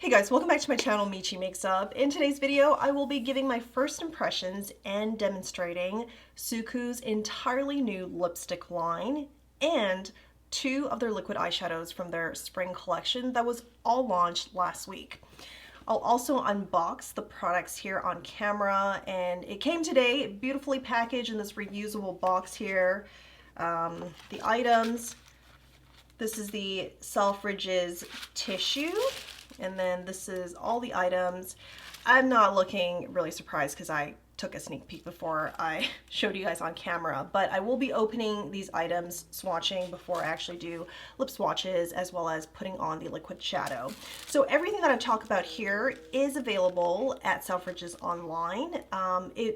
Hey guys, welcome back to my channel, Michi Makes Up. In today's video, I will be giving my first impressions and demonstrating SUQQU's entirely new lipstick line and two of their liquid eyeshadows from their spring collection that was all launched last week. I'll also unbox the products here on camera, and it came today beautifully packaged in this reusable box here. The items, this is the Selfridges tissue. And then this is all the items. I'm not looking really surprised because I took a sneak peek before I showed you guys on camera, but I will be opening these items, swatching before I actually do lip swatches, as well as putting on the liquid shadow. So everything that I talk about here is available at Selfridges online.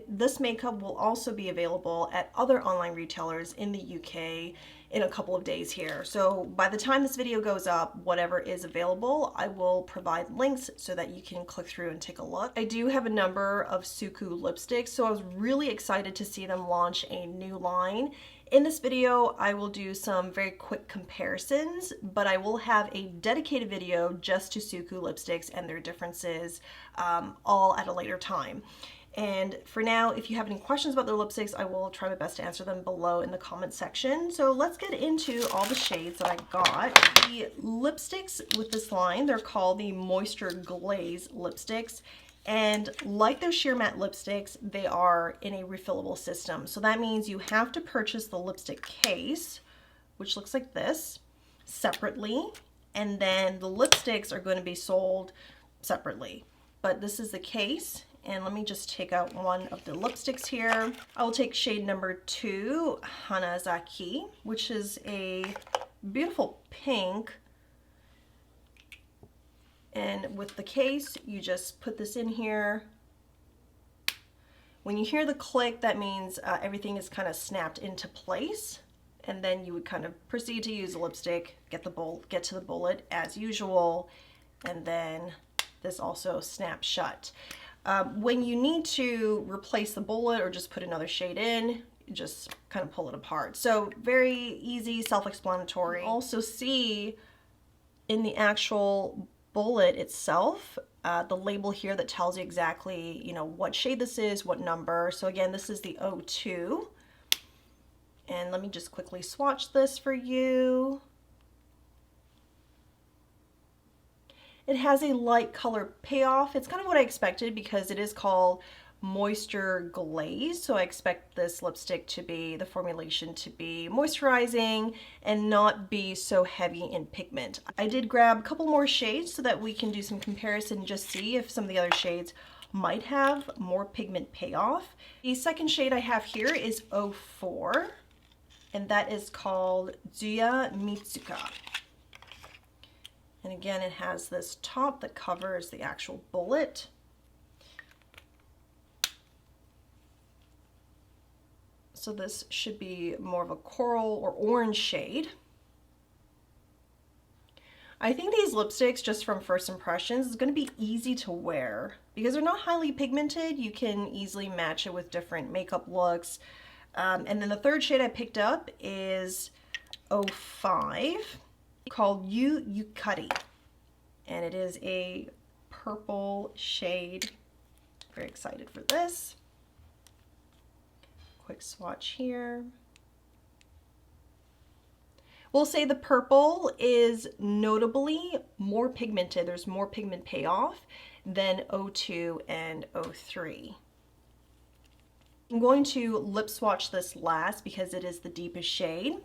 This makeup will also be available at other online retailers in the UK in a couple of days here. So by the time this video goes up, whatever is available, I will provide links so that you can click through and take a look. I do have a number of SUQQU lipsticks, so I was really excited to see them launch a new line. In this video, I will do some very quick comparisons, but I will have a dedicated video just to SUQQU lipsticks and their differences, all at a later time. And for now, if you have any questions about their lipsticks, I will try my best to answer them below in the comment section. So let's get into all the shades that I got. The lipsticks with this line, they're called the Moisture Glaze lipsticks. And like their sheer matte lipsticks, they are in a refillable system. So that means you have to purchase the lipstick case, which looks like this, separately. And then the lipsticks are going to be sold separately. But this is the case. And let me just take out one of the lipsticks here. I will take shade number 2, Hanazaki, which is a beautiful pink. And with the case, you just put this in here. When you hear the click, that means everything is kind of snapped into place. And then you would kind of proceed to use the lipstick, get to the bullet as usual, and then this also snaps shut. When you need to replace the bullet or just put another shade in, you just kind of pull it apart. So very easy, self-explanatory. Also see in the actual bullet itself, the label here that tells you exactly, what shade this is, what number. So again, this is the 02. And let me just quickly swatch this for you. It has a light color payoff. It's kind of what I expected because it is called Moisture Glaze. So I expect this lipstick to be, the formulation to be moisturizing and not be so heavy in pigment. I did grab a couple more shades so that we can do some comparison and just see if some of the other shades might have more pigment payoff. The second shade I have here is 04, and that is called Zuya Mitsuka. And again, it has this top that covers the actual bullet. So this should be more of a coral or orange shade. I think these lipsticks, just from first impressions, is going to be easy to wear because they're not highly pigmented. You can easily match it with different makeup looks. And then the third shade I picked up is 05. Called SUQQU, and it is a purple shade. Very excited for this. Quick swatch here. We'll say the purple is notably more pigmented. There's more pigment payoff than 02 and 03. I'm going to lip swatch this last because it is the deepest shade.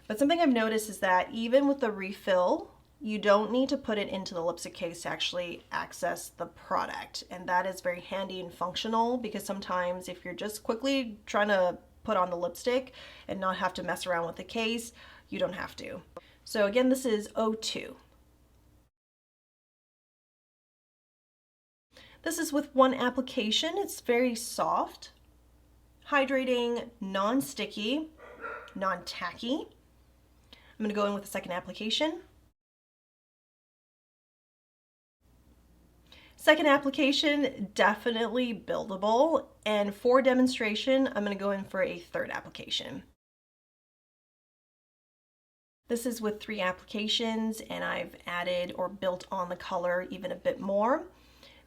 But something I've noticed is that even with the refill, you don't need to put it into the lipstick case to actually access the product. And that is very handy and functional because sometimes if you're just quickly trying to put on the lipstick and not have to mess around with the case, you don't have to. So again, this is 02. This is with one application. It's very soft, hydrating, non-sticky, non-tacky. I'm going to go in with the second application. Second application, definitely buildable. And for demonstration, I'm going to go in for a third application. This is with 3 applications, and I've added or built on the color even a bit more.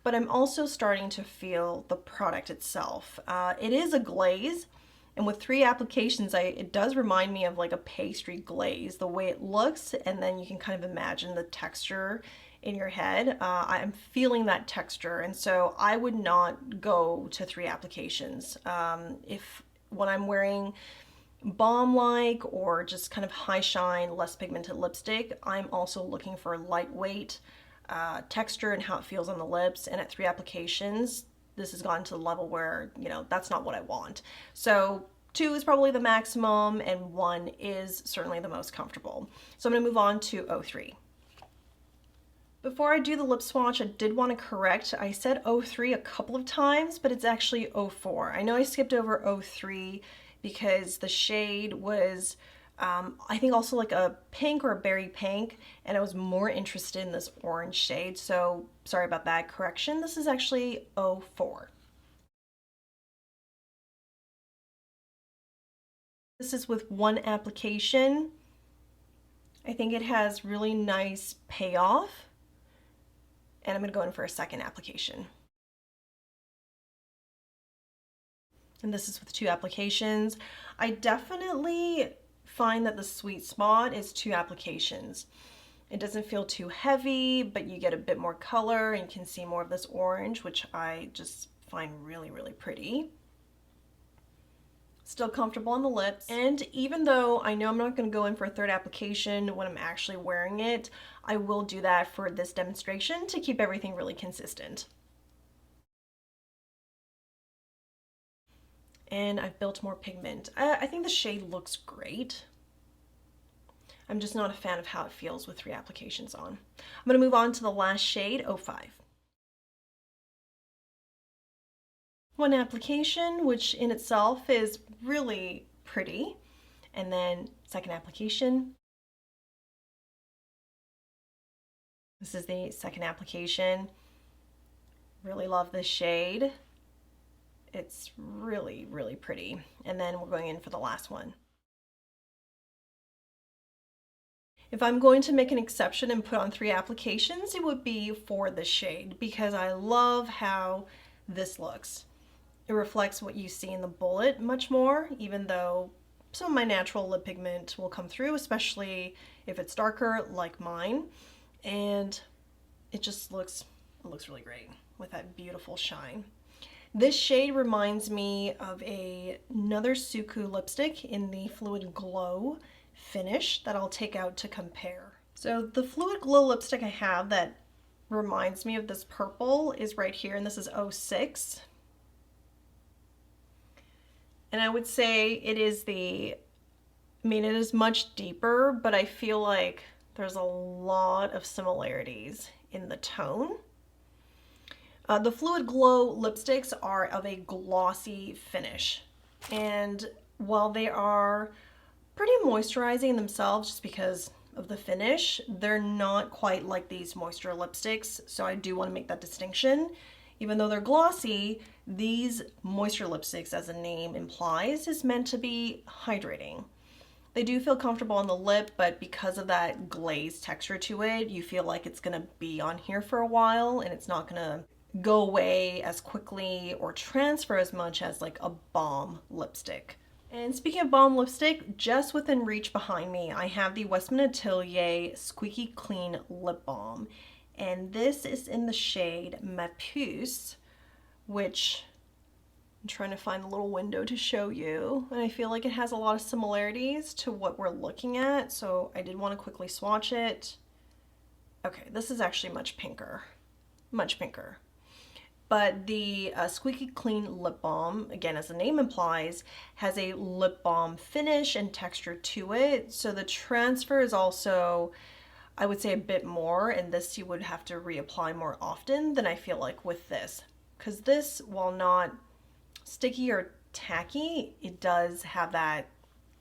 But I'm also starting to feel the product itself. It is a glaze, and with 3 applications, it does remind me of like a pastry glaze, the way it looks, and then you can kind of imagine the texture in your head. I'm feeling that texture, and so I would not go to 3 applications. If when I'm wearing balm-like or just kind of high shine, less pigmented lipstick, I'm also looking for lightweight texture and how it feels on the lips. And at 3 applications, this has gotten to the level where, you know, that's not what I want. So 2 is probably the maximum, and 1 is certainly the most comfortable. So I'm gonna move on to 03. Before I do the lip swatch, I did want to correct. I said 03 a couple of times, but it's actually 04. I know I skipped over 03 because the shade was, I think also like a pink or a berry pink, and I was more interested in this orange shade. So sorry about that correction. This is actually 04. This is with 1 application. I think it has really nice payoff. And I'm going to go in for a 2nd application. And this is with 2 applications. I definitely find that the sweet spot is 2 applications. It doesn't feel too heavy, but you get a bit more color and you can see more of this orange, which I just find really, really pretty. Still comfortable on the lips, and even though I know I'm not going to go in for a 3rd application when I'm actually wearing it, I will do that for this demonstration to keep everything really consistent. And I've built more pigment. I think the shade looks great. I'm just not a fan of how it feels with 3 applications on. I'm going to move on to the last shade, 05. 1 application, which in itself is really pretty, and then 2nd application. This is the 2nd application. Really love this shade. It's really, really pretty. And then we're going in for the last one. If I'm going to make an exception and put on 3 applications, it would be for this shade because I love how this looks. It reflects what you see in the bullet much more, even though some of my natural lip pigment will come through, especially if it's darker like mine. And it just looks really great with that beautiful shine. This shade reminds me of another SUQQU lipstick in the Fluid Glow finish that I'll take out to compare. So the Fluid Glow lipstick I have that reminds me of this purple is right here, and this is 06. And I would say it is it is much deeper, but I feel like there's a lot of similarities in the tone. The Fluid Glow lipsticks are of a glossy finish. And while they are pretty moisturizing in themselves just because of the finish, they're not quite like these moisture lipsticks. So I do want to make that distinction. Even though they're glossy, these moisture lipsticks, as the name implies, is meant to be hydrating. They do feel comfortable on the lip, but because of that glaze texture to it, you feel like it's gonna be on here for a while and it's not gonna go away as quickly or transfer as much as like a balm lipstick. And speaking of balm lipstick, just within reach behind me, I have the Westman Atelier Squeaky Clean Lip Balm. And this is in the shade Ma Puce, which I'm trying to find a little window to show you. And I feel like it has a lot of similarities to what we're looking at. So I did want to quickly swatch it. Okay, this is actually much pinker. Much pinker. But the Squeaky Clean Lip Balm, again, as the name implies, has a lip balm finish and texture to it. So the transfer is also, I would say, a bit more, and this you would have to reapply more often than I feel like with this. Because this, while not sticky or tacky, it does have that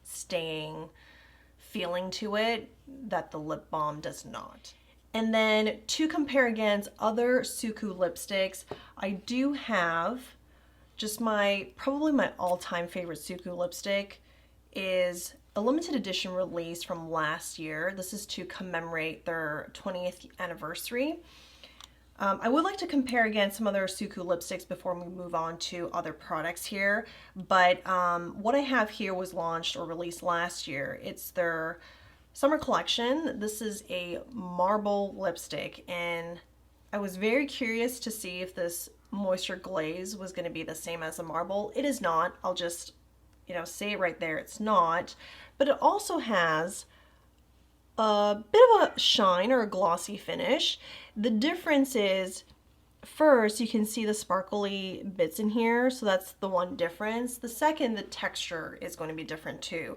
staying feeling to it that the lip balm does not. And then to compare against other SUQQU lipsticks, I do have just probably my all-time favorite SUQQU lipstick is a limited edition release from last year. This is to commemorate their 20th anniversary. I would like to compare against some other SUQQU lipsticks before we move on to other products here, but what I have here was launched or released last year. It's their summer collection. This is a marble lipstick, and I was very curious to see if this Moisture Glaze was going to be the same as a marble. It is not. I'll just, say it right there. It's not. But it also has a bit of a shine or a glossy finish. The difference is, first, you can see the sparkly bits in here, so that's the one difference. The second, the texture is going to be different too.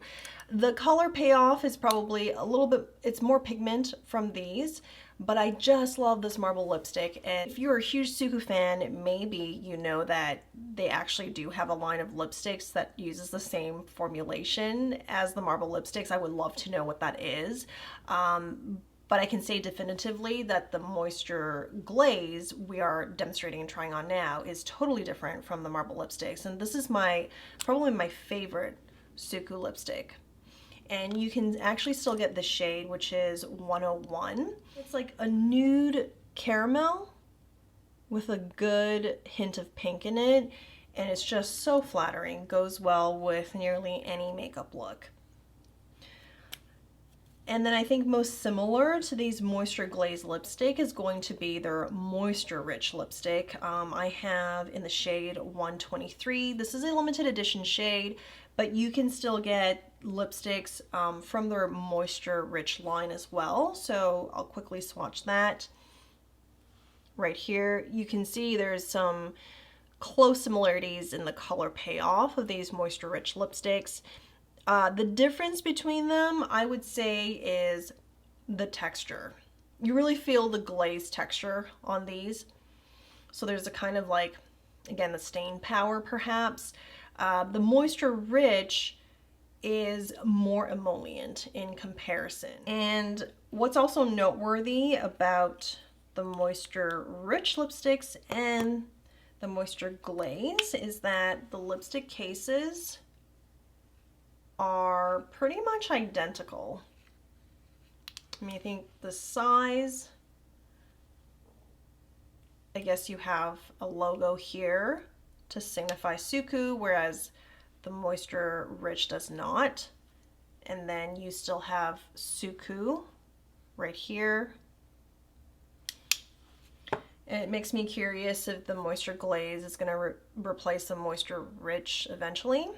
The color payoff is probably a little bit, it's more pigment from these, but I just love this marble lipstick. And if you're a huge SUQQU fan, maybe you know that they actually do have a line of lipsticks that uses the same formulation as the marble lipsticks. I would love to know what that is. But I can say definitively that the Moisture Glaze we are demonstrating and trying on now is totally different from the marble lipsticks. And this is probably my favorite SUQQU lipstick. And you can actually still get the shade, which is 101. It's like a nude caramel with a good hint of pink in it. And it's just so flattering. Goes well with nearly any makeup look. And then I think most similar to these Moisture Glaze lipstick is going to be their Moisture Rich lipstick. I have in the shade 123. This is a limited edition shade, but you can still get lipsticks from their Moisture Rich line as well. So I'll quickly swatch that. Right here, you can see there's some close similarities in the color payoff of these Moisture Rich lipsticks. The difference between them, I would say, is the texture. You really feel the glaze texture on these. So there's a kind of like, again, the stain power perhaps. The Moisture Rich is more emollient in comparison. And what's also noteworthy about the Moisture Rich lipsticks and the Moisture Glaze is that the lipstick cases are pretty much identical. I mean, I think the size, I guess you have a logo here to signify SUQQU, whereas the Moisture Rich does not. And then you still have SUQQU right here. And it makes me curious if the Moisture Glaze is going to replace the Moisture Rich eventually,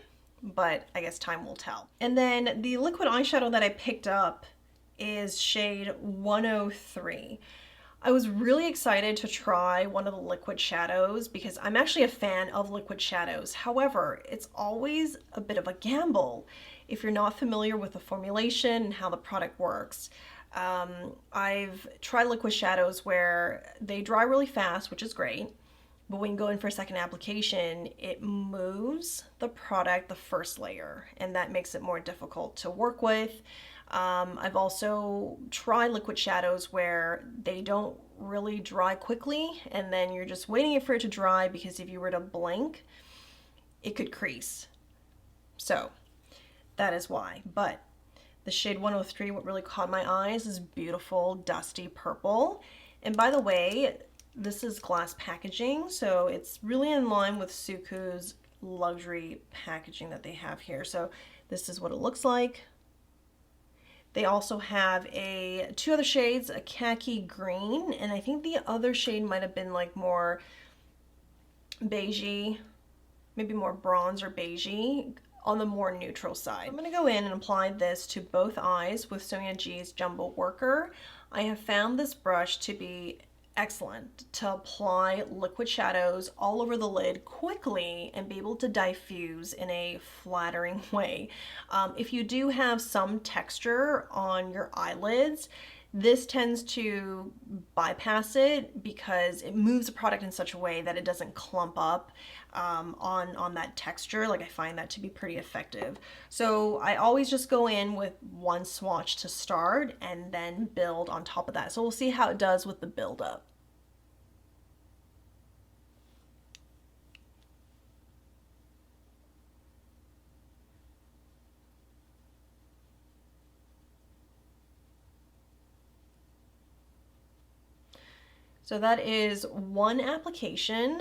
but I guess time will tell. And then the liquid eyeshadow that I picked up is shade 103. I was really excited to try one of the liquid shadows because I'm actually a fan of liquid shadows. However, it's always a bit of a gamble if you're not familiar with the formulation and how the product works. I've tried liquid shadows where they dry really fast, which is great, but when you go in for a second application, it moves the product the first layer, and that makes it more difficult to work with. I've also tried liquid shadows where they don't really dry quickly, and then you're just waiting for it to dry because if you were to blink, it could crease. So that is why. But the shade 103, what really caught my eyes is beautiful dusty purple. And by the way, this is glass packaging, so it's really in line with SUQQU's luxury packaging that they have here. So this is what it looks like. They also have two other shades, a khaki green, and I think the other shade might have been like more beigey, maybe more bronze or beigey on the more neutral side. I'm going to go in and apply this to both eyes with Sonia G's Jumbo Worker. I have found this brush to be excellent to apply liquid shadows all over the lid quickly and be able to diffuse in a flattering way. If you do have some texture on your eyelids, this tends to bypass it because it moves the product in such a way that it doesn't clump up on that texture. Like, I find that to be pretty effective. So I always just go in with one swatch to start and then build on top of that. So we'll see how it does with the build up. So that is one application.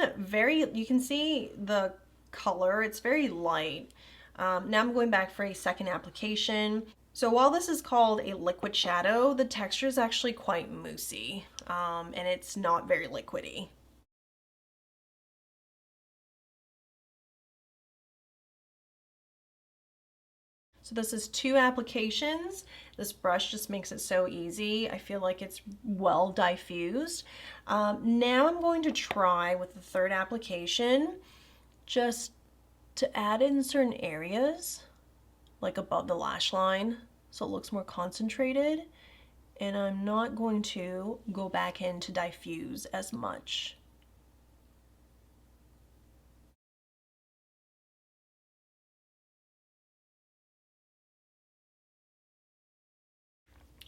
You can see the color, it's very light. Now I'm going back for a second application. So while this is called a liquid shadow, the texture is actually quite moussey, and it's not very liquidy. So this is two applications. This brush just makes it so easy. I feel like it's well diffused. Now I'm going to try with the third application just to add in certain areas, like above the lash line, so it looks more concentrated. And I'm not going to go back in to diffuse as much.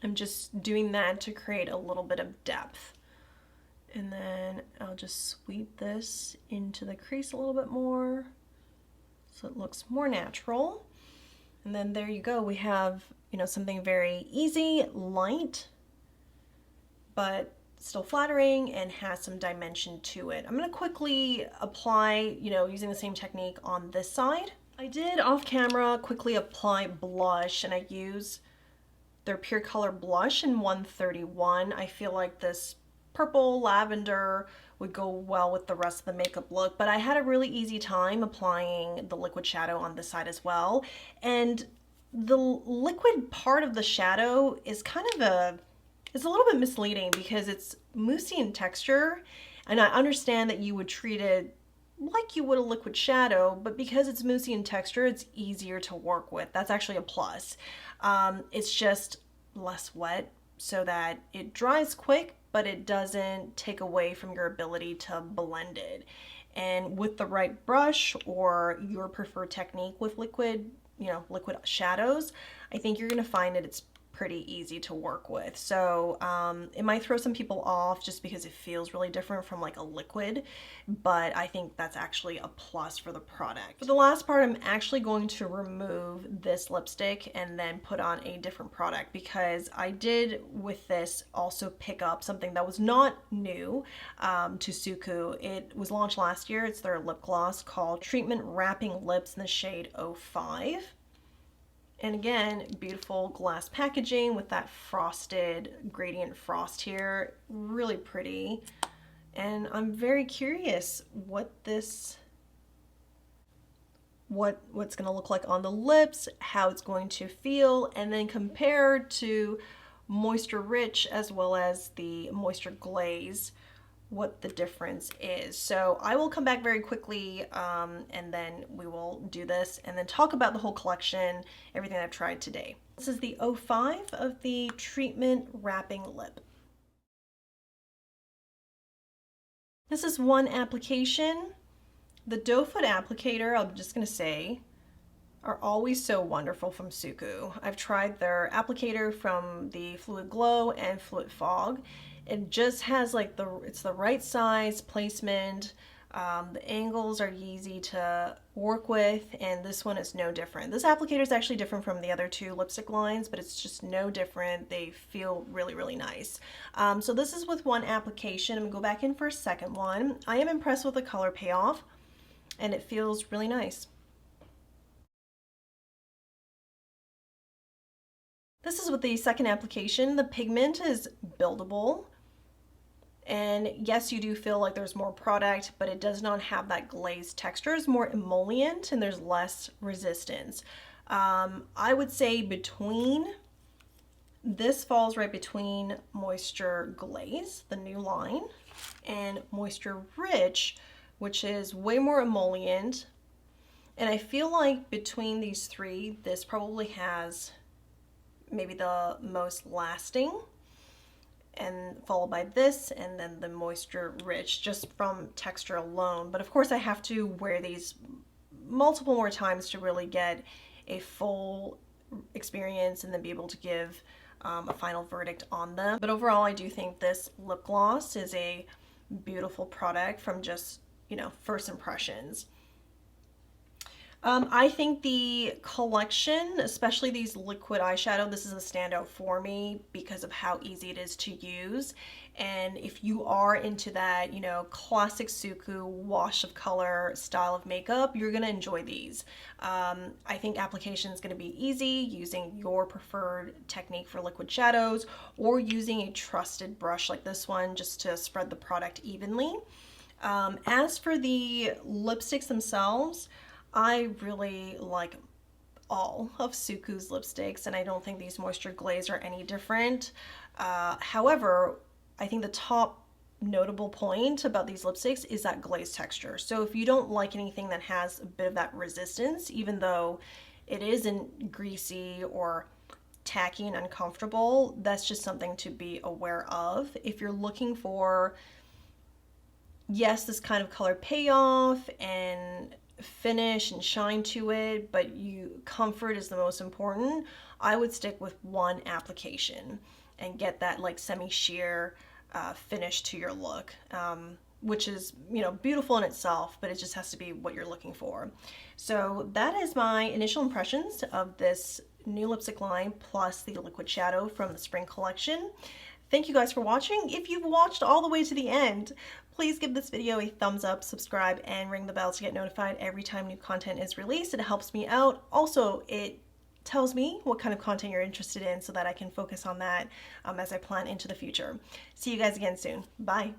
I'm just doing that to create a little bit of depth. And then I'll just sweep this into the crease a little bit more so it looks more natural. And then there you go. We have, something very easy, light, but still flattering and has some dimension to it. I'm going to quickly apply, using the same technique on this side. I did off camera quickly apply blush, and I use their Pure Color blush in 131. I feel like this purple lavender would go well with the rest of the makeup look, but I had a really easy time applying the liquid shadow on this side as well. And the liquid part of the shadow is it's a little bit misleading because it's moussey in texture, and I understand that you would treat it like you would a liquid shadow, but because it's moussey in texture, it's easier to work with. That's actually a plus. It's just less wet so that it dries quick, but it doesn't take away from your ability to blend it. And with the right brush or your preferred technique with liquid shadows, I think you're gonna find that it's pretty easy to work with. So it might throw some people off just because it feels really different from like a liquid, but I think that's actually a plus for the product. For the last part, I'm actually going to remove this lipstick and then put on a different product, because I did with this also pick up something that was not new to SUQQU. It was launched last year. It's their lip gloss called Treatment Wrapping Lips in the shade 05. And again, beautiful glass packaging with that frosted gradient frost here. Really pretty. And I'm very curious what's gonna look like on the lips, how it's going to feel, and then compared to Moisture Rich as well as the Moisture Glaze, what the difference is. So I will come back very quickly and then we will do this and then talk about the whole collection, everything I've tried today. This is the 05 of the Treatment Wrapping Lip. This is one application. The doe foot applicator, I'm just gonna say, are always so wonderful from SUQQU. I've tried their applicator from the Fluid Glow and Fluid Fog. It just has like it's the right size placement. The angles are easy to work with, and this one is no different. This applicator is actually different from the other two lipstick lines, but it's just no different. They feel really, really nice. So this is with one application. I'm gonna go back in for a second one. I am impressed with the color payoff, and it feels really nice. This is with the second application. The pigment is buildable. And yes, you do feel like there's more product, but it does not have that glazed texture. It's more emollient and there's less resistance. I would say this falls right between Moisture Glaze, the new line, and Moisture Rich, which is way more emollient. And I feel like between these three, this probably has maybe the most lasting, and followed by this, and then the Moisture Rich, just from texture alone. But of course I have to wear these multiple more times to really get a full experience and then be able to give a final verdict on them. But overall, I do think this lip gloss is a beautiful product from just, first impressions. I think the collection, especially these liquid eyeshadow, this is a standout for me because of how easy it is to use. And if you are into that, you know, classic SUQQU wash of color style of makeup, you're gonna enjoy these. I think application is gonna be easy using your preferred technique for liquid shadows, or using a trusted brush like this one just to spread the product evenly. As for the lipsticks themselves, I really like all of SUQQU's lipsticks, and I don't think these Moisture Glaze are any different. However, I think the top notable point about these lipsticks is that glaze texture. So if you don't like anything that has a bit of that resistance, even though it isn't greasy or tacky and uncomfortable, that's just something to be aware of. If you're looking for, yes, this kind of color payoff and finish and shine to it, but comfort is the most important, I would stick with one application and get that like semi-sheer finish to your look, which is, you know, beautiful in itself, but it just has to be what you're looking for. So that is my initial impressions of this new lipstick line plus the liquid shadow from the spring collection. Thank you guys for watching. If you've watched all the way to the end, please give this video a thumbs up, subscribe, and ring the bell to get notified every time new content is released. It helps me out. Also, it tells me what kind of content you're interested in so that I can focus on that as I plan into the future. See you guys again soon. Bye.